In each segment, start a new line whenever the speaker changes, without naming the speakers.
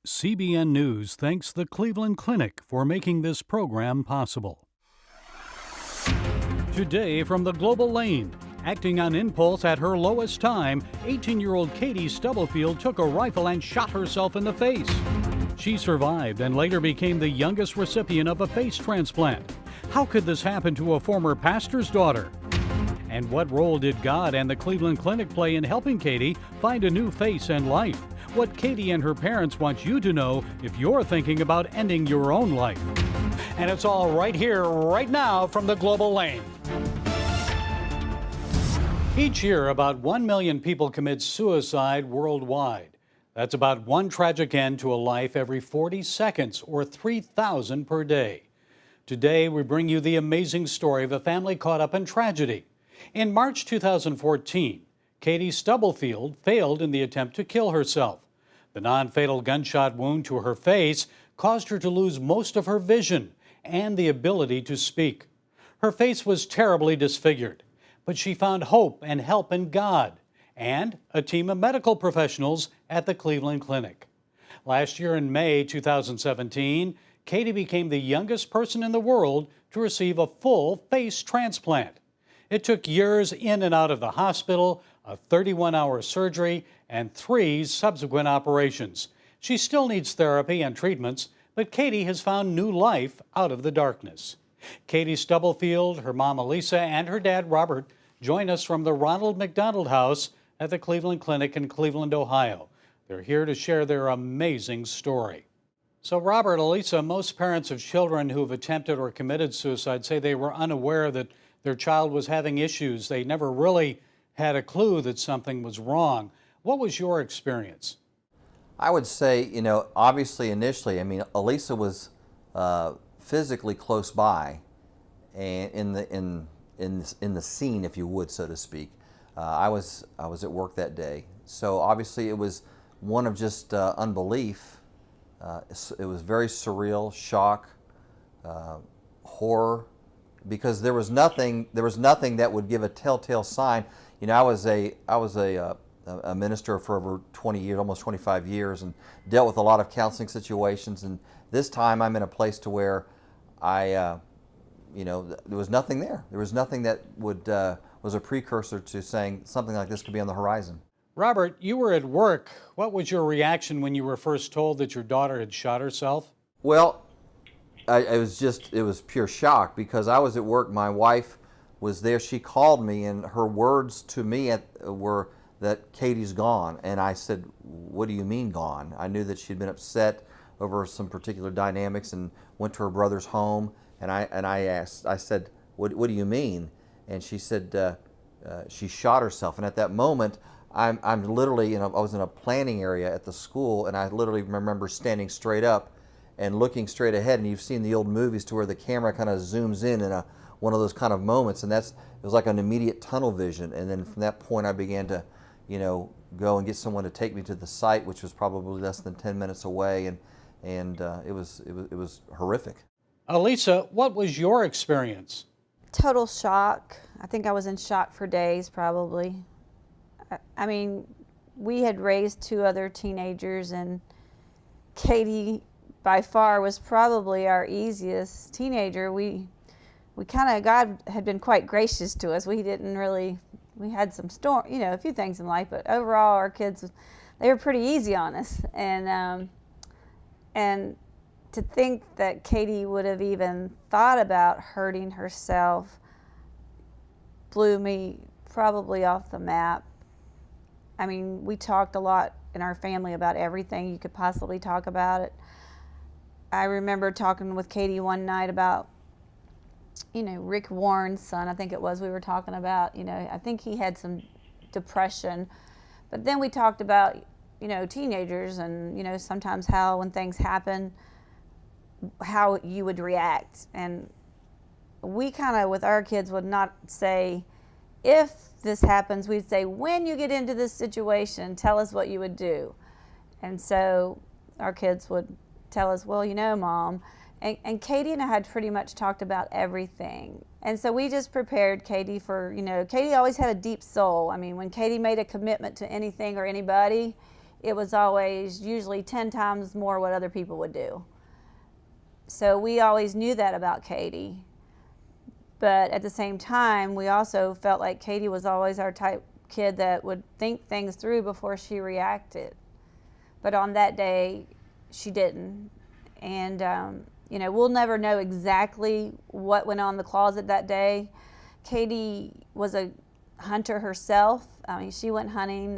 CBN News thanks the Cleveland Clinic for making this program possible. Today from the Global Lane, acting on impulse at her lowest time, 18-year-old Katie Stubblefield took a rifle and shot herself in the face. She survived and later became the youngest recipient of a face transplant. How could this happen to a former pastor's daughter? And what role did God and the Cleveland Clinic play in helping Katie find a new face and life? What Katie and her parents want you to know if you're thinking about ending your own life. And it's all right here, right now from the Global Lane. Each year, about 1 million people commit suicide worldwide. That's about one tragic end to a life every 40 seconds, or 3,000 per day. Today, we bring you the amazing story of a family caught up in tragedy. In March 2014, Katie Stubblefield failed in the attempt to kill herself. The non-fatal gunshot wound to her face caused her to lose most of her vision and the ability to speak. Her face was terribly disfigured, but she found hope and help in God and a team of medical professionals at the Cleveland Clinic. Last year in May 2017, Katie became the youngest person in the world to receive a full face transplant. It took years in and out of the hospital, a 31-hour surgery, and 3 subsequent operations. She still needs therapy and treatments, but Katie has found new life out of the darkness. Katie Stubblefield, her mom Elisa, and her dad Robert join us from the Ronald McDonald House at the Cleveland Clinic in Cleveland, Ohio. They're here to share their amazing story. So Robert, Elisa, most parents of children who have attempted or committed suicide say they were unaware that their child was having issues. They never really had a clue that something was wrong. What was your experience?
I would say, obviously initially, Elisa was physically close by, and in the scene, if you would, so to speak. I was at work that day, so obviously it was one of just unbelief. It was very surreal, shock, horror, because there was nothing that would give a telltale sign. I was a minister for over 20 years, almost 25 years, and dealt with a lot of counseling situations. And this time, I'm in a place to where there was nothing there. There was nothing that was a precursor to saying something like this could be on the horizon.
Robert, you were at work. What was your reaction when you were first told that your daughter had shot herself?
Well, it was pure shock, because I was at work. My wife was there. She called me, and her words to me were that Katie's gone. And I said, "What do you mean gone?" I knew that she'd been upset over some particular dynamics and went to her brother's home. And I said, what do you mean? And she said, she shot herself. And at that moment, I'm literally, I was in a planning area at the school, and I literally remember standing straight up and looking straight ahead. And you've seen the old movies to where the camera kind of zooms in one of those kind of moments, and it was like an immediate tunnel vision. And then from that point, I began to, go and get someone to take me to the site, which was probably less than 10 minutes away, and it was horrific.
Elisa, what was your experience?
Total shock. I think I was in shock for days, probably. We had raised 2 other teenagers, and Katie, by far, was probably our easiest teenager. God had been quite gracious to us. We had some a few things in life, but overall our kids, they were pretty easy on us. And to think that Katie would have even thought about hurting herself blew me probably off the map. We talked a lot in our family about everything you could possibly talk about it. I remember talking with Katie one night about, Rick Warren's son, I think it was, we were talking about, I think he had some depression. But then we talked about, teenagers and, sometimes how when things happen, how you would react. And we kind of, with our kids, would not say, if this happens, we'd say, when you get into this situation, tell us what you would do. And so our kids would tell us, well, Mom. And Katie and I had pretty much talked about everything. And so we just prepared Katie for, Katie always had a deep soul. When Katie made a commitment to anything or anybody, it was always usually 10 times more what other people would do. So we always knew that about Katie. But at the same time, we also felt like Katie was always our type kid that would think things through before she reacted. But on that day, she didn't. And, you know, we'll never know exactly what went on in the closet that day. Katie was a hunter herself. I mean, she went hunting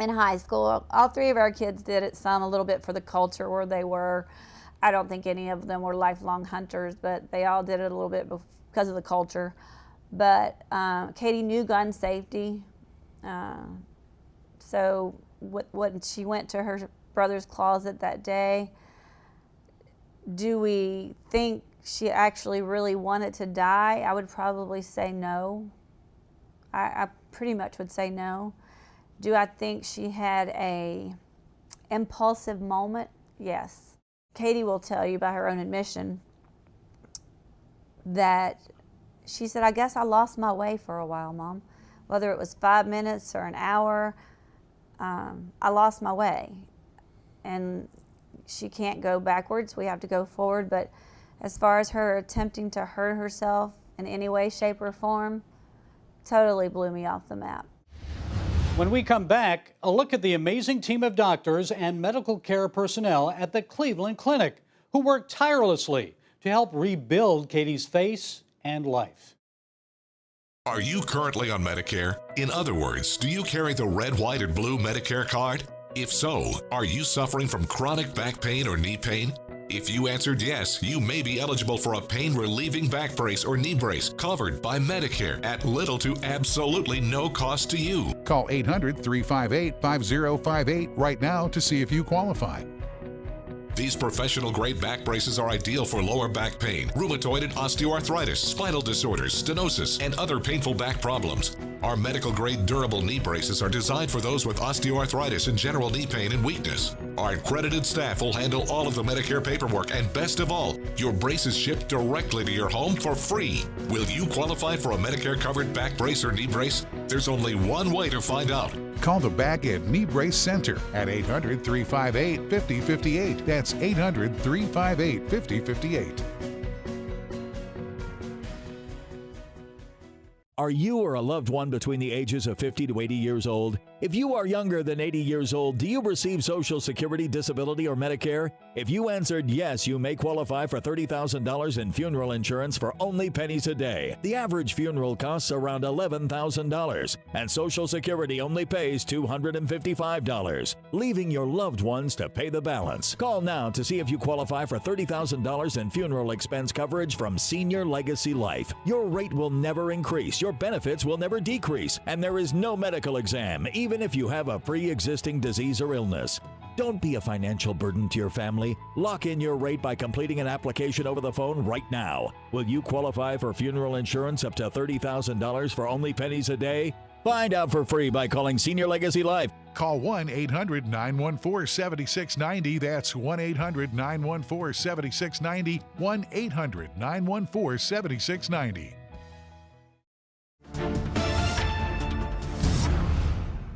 in high school. All three of our kids did it, some a little bit for the culture where they were. I don't think any of them were lifelong hunters, but they all did it a little bit because of the culture. But Katie knew gun safety. So when she went to her brother's closet that day, do we think she actually really wanted to die? I would probably say no. I pretty much would say no. Do I think she had a impulsive moment? Yes. Katie will tell you by her own admission that she said, I guess I lost my way for a while, Mom. Whether it was 5 minutes or an hour, I lost my way. And she can't go backwards. We have to go forward. But as far as her attempting to hurt herself in any way, shape, or form, totally blew me off the map.
When we come back, a look at the amazing team of doctors and medical care personnel at the Cleveland Clinic who worked tirelessly to help rebuild Katie's face and life.
Are you currently on Medicare? In other words, do you carry the red, white, and blue Medicare card? If so, are you suffering from chronic back pain or knee pain? If you answered yes, you may be eligible for a pain-relieving back brace or knee brace covered by Medicare at little to absolutely no cost to you.
Call 800-358-5058 right now to see if you qualify.
These professional-grade back braces are ideal for lower back pain, rheumatoid and osteoarthritis, spinal disorders, stenosis, and other painful back problems. Our medical-grade durable knee braces are designed for those with osteoarthritis and general knee pain and weakness. Our accredited staff will handle all of the Medicare paperwork, and best of all, your braces shipped directly to your home for free. Will you qualify for a Medicare-covered back brace or knee brace? There's only one way to find out.
Call the Back and Knee Brace Center at 800-358-5058. That's 800-358-5058.
Are you or a loved one between the ages of 50 to 80 years old? If you are younger than 80 years old, do you receive Social Security, Disability, or Medicare? If you answered yes, you may qualify for $30,000 in funeral insurance for only pennies a day. The average funeral costs around $11,000, and Social Security only pays $255, leaving your loved ones to pay the balance. Call now to see if you qualify for $30,000 in funeral expense coverage from Senior Legacy Life. Your rate will never increase, your benefits will never decrease, and there is no medical exam, even if you have a pre-existing disease or illness. Don't be a financial burden to your family. Lock in your rate by completing an application over the phone right now. Will you qualify for funeral insurance up to $30,000 for only pennies a day? Find out for free by calling Senior Legacy Life.
Call 1-800-914-7690. That's 1-800-914-7690. 1-800-914-7690.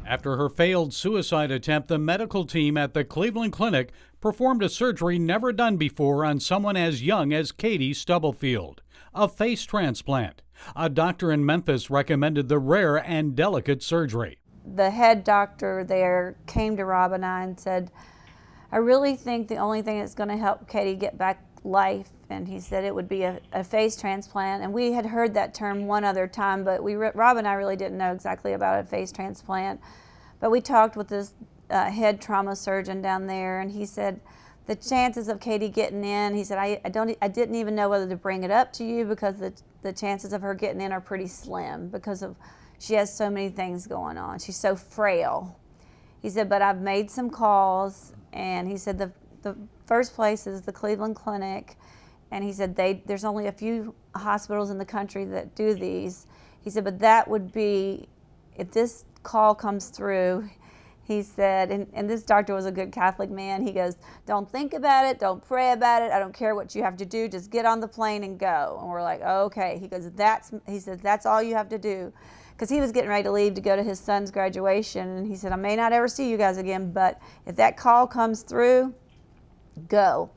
After her failed suicide attempt, the medical team at the Cleveland Clinic performed a surgery never done before on someone as young as Katie Stubblefield, a face transplant. A doctor in Memphis recommended the rare and delicate surgery.
The head doctor there came to Rob and I and said, I really think the only thing that's going to help Katie get back life, and he said it would be a face transplant. And we had heard that term one other time, but Rob and I really didn't know exactly about a face transplant. But we talked with this head trauma surgeon down there, and he said the chances of Katie getting in, he said, I didn't even know whether to bring it up to you because the chances of her getting in are pretty slim because she has so many things going on. She's so frail. He said, but I've made some calls, and he said the first place is the Cleveland Clinic, and he said there's only a few hospitals in the country that do these. He said, but that would be, if this call comes through, he said, and this doctor was a good Catholic man, he goes, don't think about it, don't pray about it, I don't care what you have to do, just get on the plane and go. And we're like, okay. He goes, that's all you have to do. because he was getting ready to leave to go to his son's graduation, and he said, I may not ever see you guys again, but if that call comes through, go.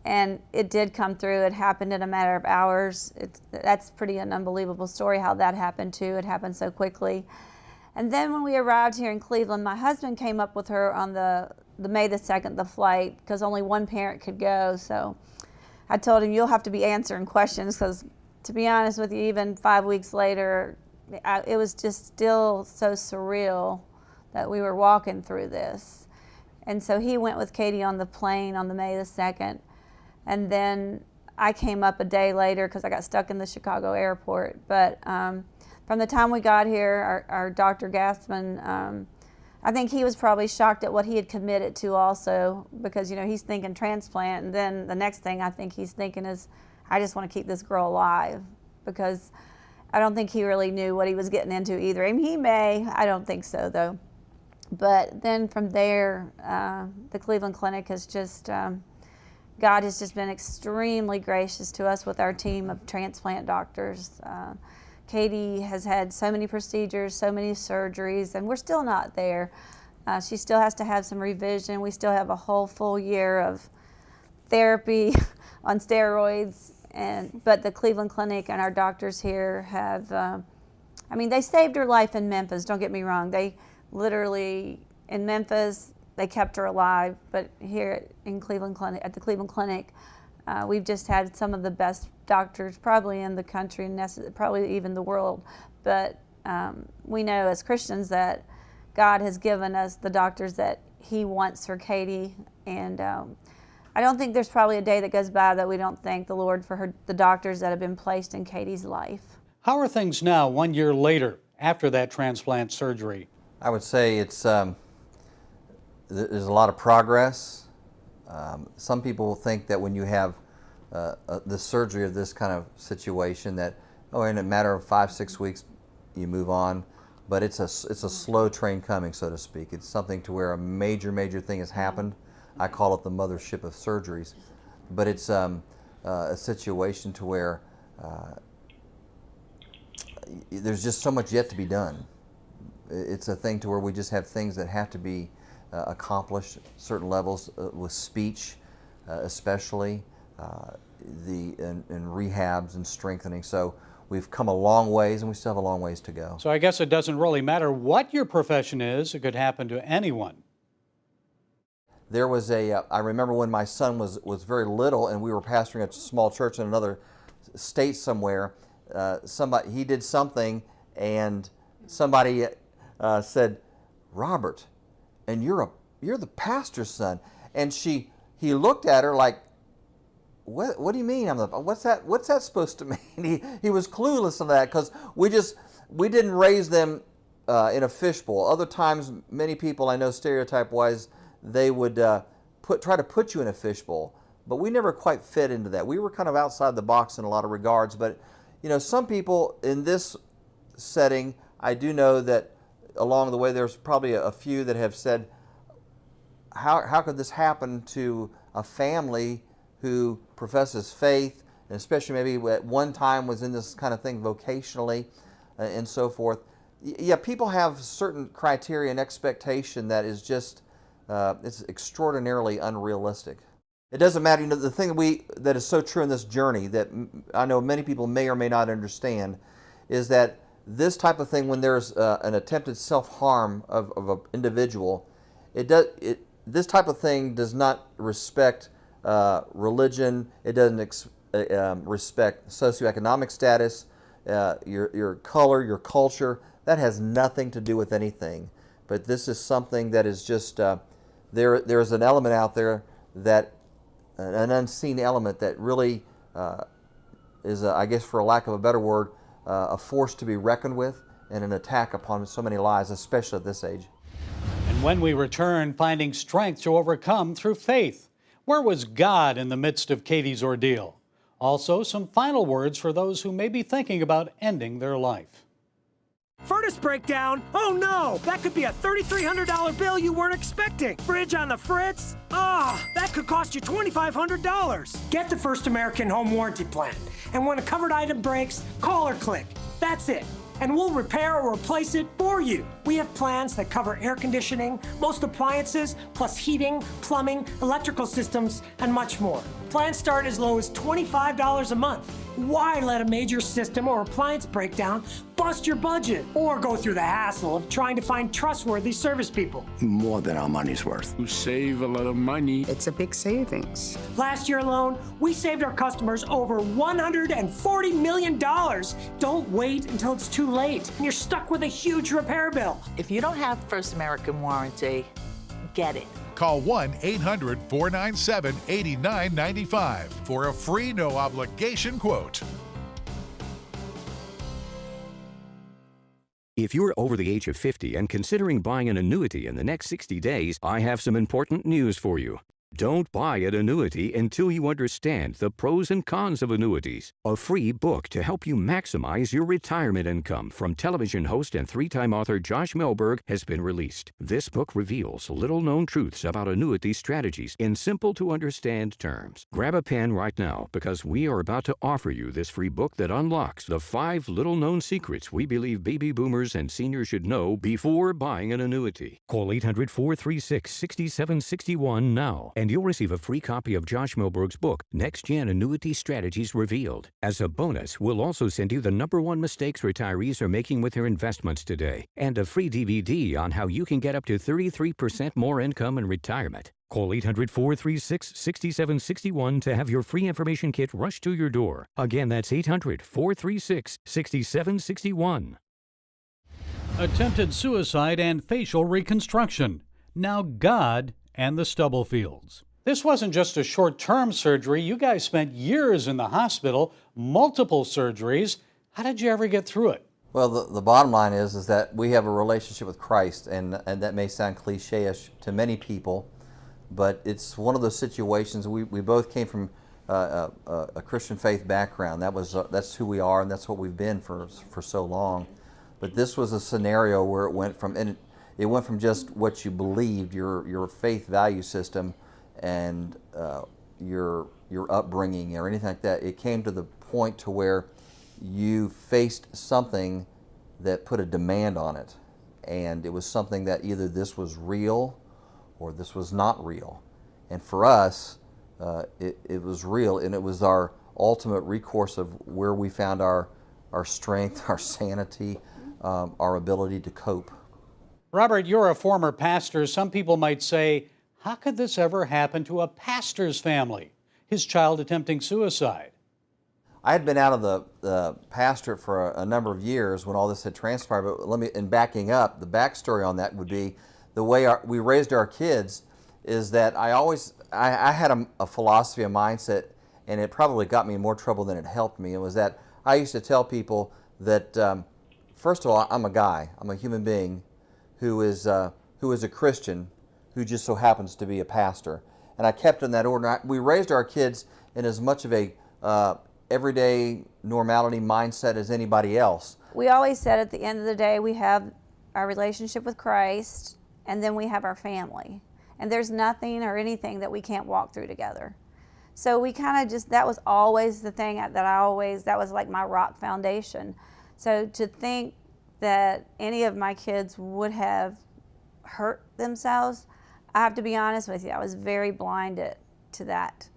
And it did come through. It happened in a matter of hours. That's pretty an unbelievable story how that happened too. It happened so quickly. And then when we arrived here in Cleveland, my husband came up with her on the May the 2nd, the flight, because only one parent could go. So I told him, you'll have to be answering questions, because to be honest with you, even 5 weeks later, it was just still so surreal that we were walking through this. And so he went with Katie on the plane on the May the 2nd. And then I came up a day later because I got stuck in the Chicago airport. But from the time we got here, our Dr. Gassman, I think he was probably shocked at what he had committed to also, because, you know, he's thinking transplant. And then the next thing I think he's thinking is, I just want to keep this girl alive, because I don't think he really knew what he was getting into either. I mean, he may, I don't think so though. But then from there, the Cleveland Clinic has just, God has just been extremely gracious to us with our team of transplant doctors. Katie has had so many procedures, so many surgeries, and we're still not there. She still has to have some revision. We still have a whole full year of therapy on steroids. But the Cleveland Clinic and our doctors here have, I mean, they saved her life in Memphis, don't get me wrong. They literally, in Memphis, they kept her alive. But here in Cleveland Clinic, at the Cleveland Clinic, we've just had some of the best doctors probably in the country, and probably even the world. But we know as Christians that God has given us the doctors that He wants for Katie. And I don't think there's probably a day that goes by that we don't thank the Lord for the doctors that have been placed in Katie's life.
How are things now, 1 year later, after that transplant surgery?
I would say it's there's a lot of progress. Some people think that when you have the surgery of this kind of situation, that in a matter of 5-6 weeks you move on, but it's a slow train coming, so to speak. It's something to where a major thing has happened. I call it the mothership of surgeries, but it's a situation to where there's just so much yet to be done. It's a thing to where we just have things that have to be accomplished, certain levels with speech, especially in rehabs and strengthening. So we've come a long ways, and we still have a long ways to go.
So I guess it doesn't really matter what your profession is. It could happen to anyone.
There was I remember when my son was very little, and we were pastoring a small church in another state somewhere. He did something, and somebody said, "Robert, and you're the pastor's son." And he looked at her like, "What do you mean? What's that supposed to mean?" He was clueless on that, because we didn't raise them in a fishbowl. Other times, many people I know, stereotype-wise, they would try to put you in a fishbowl, but we never quite fit into that. We were kind of outside the box in a lot of regards. But some people in this setting, I do know that along the way there's probably a few that have said, how could this happen to a family who professes faith, and especially maybe at one time was in this kind of thing vocationally and so forth. Yeah, people have certain criteria and expectation that is just it's extraordinarily unrealistic. It doesn't matter. The thing that is so true in this journey that I know many people may or may not understand is that this type of thing, when there's an attempted self-harm of an individual, this type of thing does not respect religion. It doesn't respect socioeconomic status, your color, your culture. That has nothing to do with anything. But this is something that is just there's an element out there, that an unseen element that really is, I guess for a lack of a better word, a force to be reckoned with, and an attack upon so many lives, especially at this age.
And when we return, finding strength to overcome through faith. Where was God in the midst of Katie's ordeal? Also, some final words for those who may be thinking about ending their life.
Furnace breakdown? Oh no! That could be a $3,300 bill you weren't expecting. Fridge on the fritz? That could cost you $2,500. Get the First American Home Warranty Plan. And when a covered item breaks, call or click. That's it. and we'll repair or replace it for you. We have plans that cover air conditioning, most appliances, plus heating, plumbing, electrical systems, and much more. Plans start as low as $25 a month. Why let a major system or appliance breakdown bust your budget or go through the hassle of trying to find trustworthy service people?
More than our money's worth.
You save a lot of money.
It's a big savings.
Last year alone, we saved our customers over $140 million. Don't wait until it's too late and you're stuck with a huge repair bill.
If you don't have First American warranty, get it.
Call 1-800-497-8995 for a free no-obligation quote.
If you're over the age of 50 and considering buying an annuity in the next 60 days, I have some important news for you. Don't buy an annuity until you understand the pros and cons of annuities. A free book to help you maximize your retirement income from television host and three-time author Josh Melberg has been released. This book reveals little-known truths about annuity strategies in simple-to-understand terms. Grab a pen right now because we are about to offer you this free book that unlocks the 5 little-known secrets we believe baby boomers and seniors should know before buying an annuity. Call 800-436-6761 now, and you'll receive a free copy of Josh Melberg's book, Next Gen Annuity Strategies Revealed. As a bonus, we'll also send you the #1 mistakes retirees are making with their investments today, and a free DVD on how you can get up to 33% more income in retirement. Call 800-436-6761 to have your free information kit rushed to your door. Again, that's 800-436-6761.
Attempted suicide and facial reconstruction. Now God and the Stubblefields. This wasn't just a short-term surgery. You guys spent years in the hospital, multiple surgeries. How did you ever get through it?
Well, the bottom line is that we have a relationship with Christ, and that may sound cliche-ish to many people, but it's one of those situations. We both came from a Christian faith background. That's who we are, and that's what we've been for so long. But this was a scenario where it went from just what you believed, your faith value system, and your upbringing or anything like that. It came to the point to where you faced something that put a demand on it, and it was something that either this was real or this was not real. And for us, it was real, and it was our ultimate recourse of where we found our strength, our sanity, our ability to cope.
Robert, you're a former pastor. Some people might say, how could this ever happen to a pastor's family? His child attempting suicide.
I had been out of the pastorate for a number of years when all this had transpired, but in backing up, the backstory on that would be the way we raised our kids is that I had a philosophy, a mindset, and it probably got me in more trouble than it helped me. It was that I used to tell people that, first of all, I'm a guy, I'm a human being who is a Christian who just so happens to be a pastor. And I kept in that order. We raised our kids in as much of a everyday normality mindset as anybody else.
We always said at the end of the day, we have our relationship with Christ, and then we have our family. And there's nothing or anything that we can't walk through together. So we kind of that was always the thing that was like my rock foundation. So to think that any of my kids would have hurt themselves, I have to be honest with you, I was very blinded to that.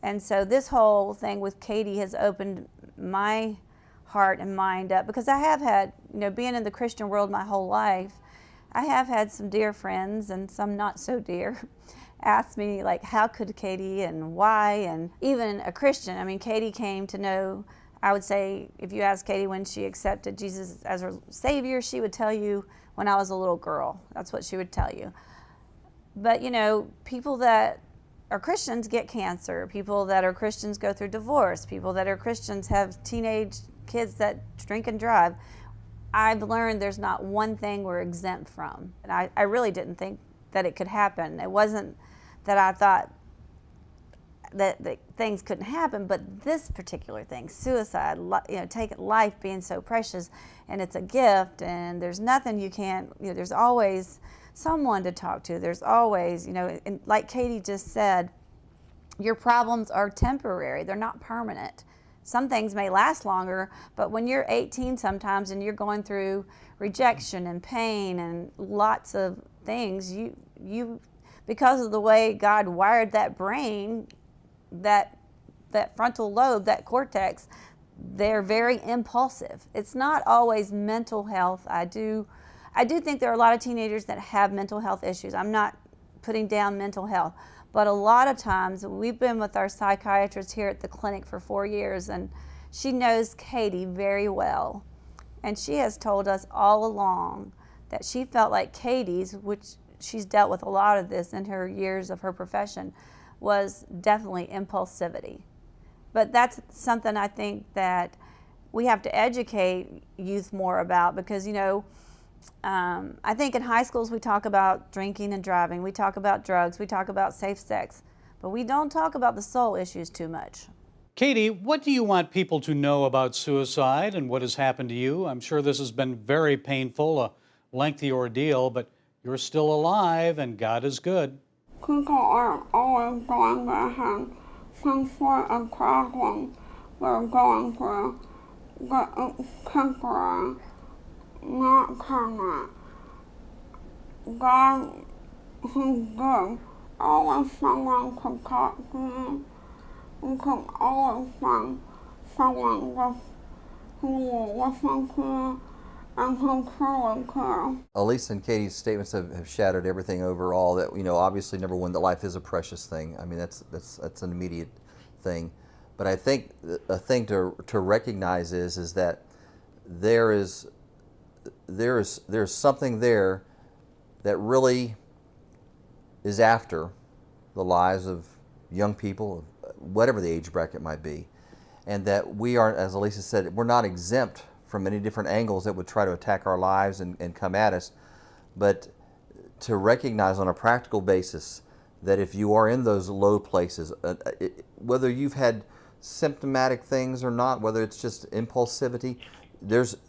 And so this whole thing with Katie has opened my heart and mind up, because I have had, being in the Christian world my whole life, I have had some dear friends and some not so dear ask me, like, how could Katie and why? And even a Christian, Katie came to know, I would say, if you ask Katie when she accepted Jesus as her Savior, she would tell you when I was a little girl. That's what she would tell you. But, people that are Christians get cancer. People that are Christians go through divorce. People that are Christians have teenage kids that drink and drive. I've learned there's not one thing we're exempt from. And I really didn't think that it could happen. It wasn't that I thought that things couldn't happen, but this particular thing, suicide, taking life being so precious, and it's a gift, and there's nothing you can't, there's always someone to talk to. There's always, and like Katie just said, your problems are temporary. They're not permanent. some things may last longer, but when you're 18 sometimes and you're going through rejection and pain and lots of things, you because of the way God wired that brain, that frontal lobe, that cortex, they're very impulsive. It's not always mental health. I do think there are a lot of teenagers that have mental health issues. I'm not putting down mental health, but a lot of times, we've been with our psychiatrist here at the clinic for 4 years, and she knows Katie very well. And she has told us all along that she felt like Katie's, which she's dealt with a lot of this in her years of her profession, was definitely impulsivity. But that's something I think that we have to educate youth more about, because, you know, I think in high schools we talk about drinking and driving, we talk about drugs, we talk about safe sex, but we don't talk about the soul issues too much.
Katie, what do you want people to know about suicide and what has happened to you? I'm sure this has been very painful, a lengthy ordeal, but you're still alive and God is good.
People are always going to have some sort of problem they're going through, but it's temporary, not permanent. God is good. Always someone to talk to you. You can always find someone who will listen to you and who truly cares.
Elisa and Katie's statements have shattered everything overall. That, you know, obviously, number one, that life is a precious thing. I mean, that's an immediate thing. But I think a thing to recognize is that there's something there that really is after the lives of young people, whatever the age bracket might be, and that we are, as Elisa said, we're not exempt from many different angles that would try to attack our lives and come at us, but to recognize on a practical basis that if you are in those low places, whether you've had symptomatic things or not, whether it's just impulsivity,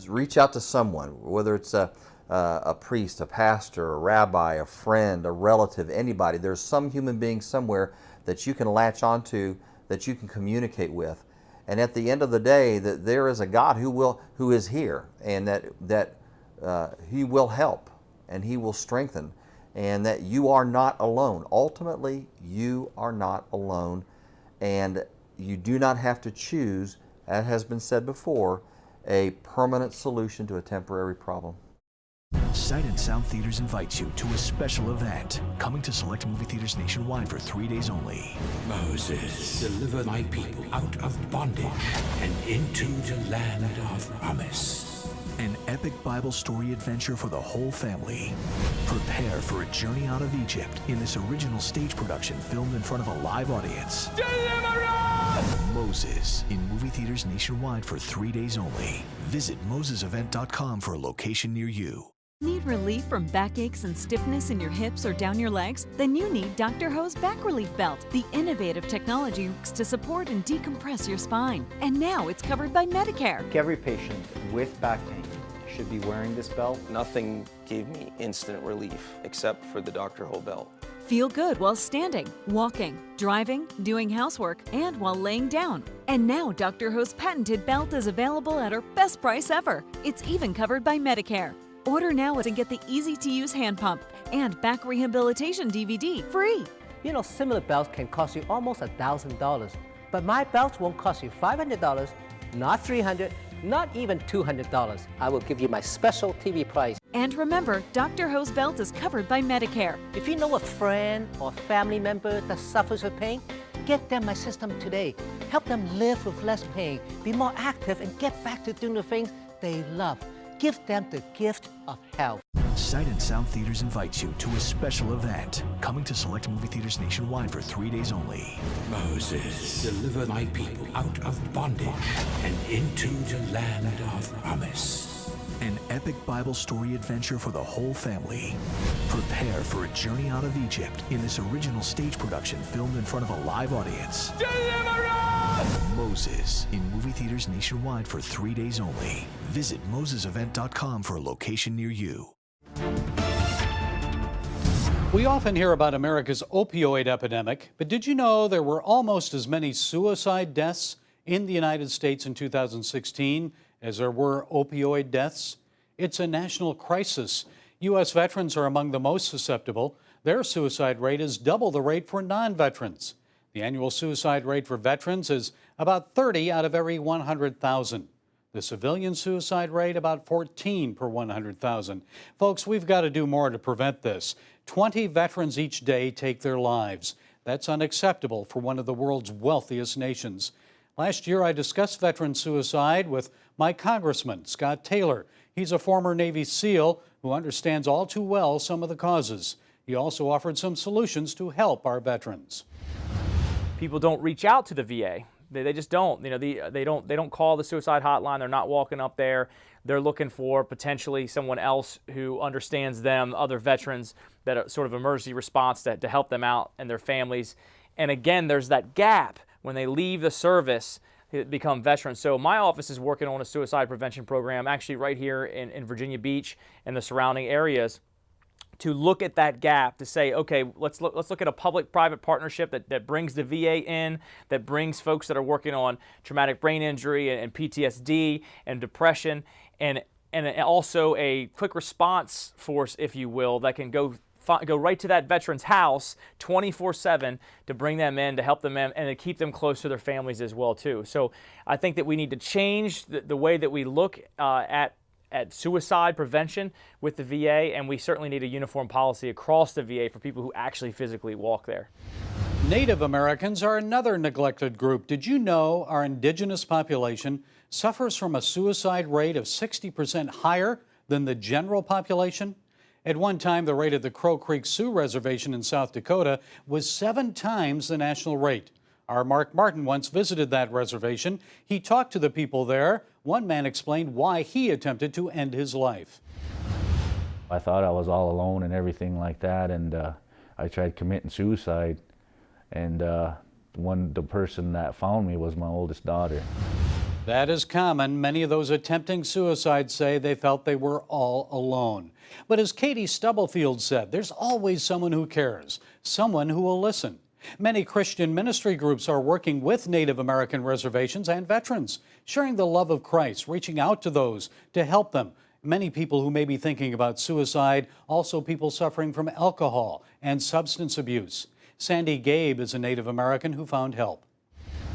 reach out to someone, whether it's a priest, a pastor, a rabbi, a friend, a relative, anybody. There's some human being somewhere that you can latch onto, that you can communicate with. And at the end of the day, that there is a God who is here, and that He will help and He will strengthen, and that you are not alone. Ultimately, you are not alone, and you do not have to choose, as has been said before, a permanent solution to a temporary problem.
Sight and Sound Theaters invites you to a special event coming to select movie theaters nationwide for 3 days only.
Moses, deliver my people out of bondage and into the land of promise.
An epic Bible story adventure for the whole family. Prepare for a journey out of Egypt in this original stage production filmed in front of a live audience.
Deliver us!
Moses, in movie theaters nationwide for 3 days only. Visit mosesevent.com for a location near you.
Need relief from backaches and stiffness in your hips or down your legs? Then you need Dr. Ho's Back Relief Belt, the innovative technology works to support and decompress your spine. And now it's covered by Medicare.
Every patient with back pain should be wearing this belt.
Nothing gave me instant relief except for the Dr. Ho belt.
Feel good while standing, walking, driving, doing housework, and while laying down. And now Dr. Ho's patented belt is available at our best price ever. It's even covered by Medicare. Order now and get the easy-to-use hand pump and back rehabilitation DVD free.
You know, similar belts can cost you almost $1,000, but my belts won't cost you $500, not $300, not even $200. I will give you my special TV price.
And remember, Dr. Ho's belt is covered by Medicare.
If you know a friend or family member that suffers with pain, get them my system today. Help them live with less pain, be more active, and get back to doing the things they love. Give them the gift of health.
Sight and Sound Theaters invites you to a special event coming to select movie theaters nationwide for 3 days only.
Moses, deliver my people out of bondage and into the land of promise.
An epic Bible story adventure for the whole family. Prepare for a journey out of Egypt in this original stage production filmed in front of a live audience.
Deliver us!
Moses, in movie theaters nationwide for 3 days only. Visit mosesevent.com for a location near you.
We often hear about America's opioid epidemic, but did you know there were almost as many suicide deaths in the United States in 2016 as there were opioid deaths. It's a national crisis. U.S. veterans are among the most susceptible. Their suicide rate is double the rate for non-veterans. The annual suicide rate for veterans is about 30 out of every 100,000. The civilian suicide rate about 14 per 100,000. Folks, we've got to do more to prevent this. 20 veterans each day take their lives. That's unacceptable for one of the world's wealthiest nations. Last year, I discussed veteran suicide with my congressman, Scott Taylor. He's a former Navy SEAL who understands all too well some of the causes. He also offered some solutions to help our veterans.
People don't reach out to the VA. They just don't. They don't call the suicide hotline. They're not walking up there. They're looking for potentially someone else who understands them, other veterans that are sort of emergency response to help them out and their families. And again, there's that gap when they leave the service, become veterans. So my office is working on a suicide prevention program actually right here in Virginia Beach and the surrounding areas, to look at that gap, to say, okay, let's look at a public-private partnership that brings the VA in, that brings folks that are working on traumatic brain injury and PTSD and depression, and also a quick response force, if you will, that can go right to that veteran's house 24/7 to bring them in, to help them in, and to keep them close to their families as well too. So I think that we need to change the way that we look at suicide prevention with the VA, and we certainly need a uniform policy across the VA for people who actually physically walk there.
Native Americans are another neglected group. Did you know our indigenous population suffers from a suicide rate of 60% higher than the general population? At one time, the rate at the Crow Creek Sioux Reservation in South Dakota was 7 times the national rate. Our Mark Martin once visited that reservation. He talked to the people there. One man explained why he attempted to end his life.
I thought I was all alone and everything like that, and I tried committing suicide. And the person that found me was my oldest daughter.
That is common. Many of those attempting suicide say they felt they were all alone. But as Katie Stubblefield said, there's always someone who cares, someone who will listen. Many Christian ministry groups are working with Native American reservations and veterans, sharing the love of Christ, reaching out to those to help them. Many people who may be thinking about suicide, also people suffering from alcohol and substance abuse. Sandy Gabe is a Native American who found help.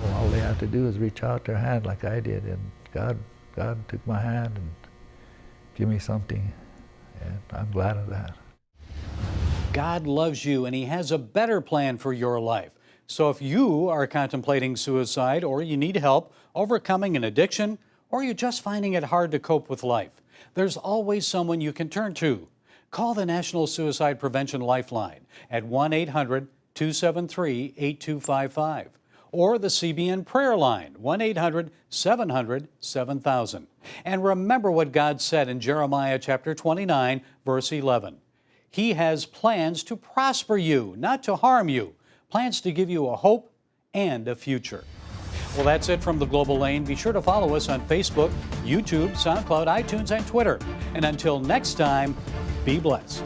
Well, all they have to do is reach out their hand like I did, and God took my hand and gave me something, and I'm glad of that.
God loves you, and He has a better plan for your life. So if you are contemplating suicide, or you need help overcoming an addiction, or you're just finding it hard to cope with life, there's always someone you can turn to. Call the National Suicide Prevention Lifeline at 1-800-273-8255, or the CBN prayer line, 1-800-700-7000. And remember what God said in Jeremiah chapter 29, verse 11. He has plans to prosper you, not to harm you, plans to give you a hope and a future. Well, that's it from the Global Lane. Be sure to follow us on Facebook, YouTube, SoundCloud, iTunes, and Twitter. And until next time, be blessed.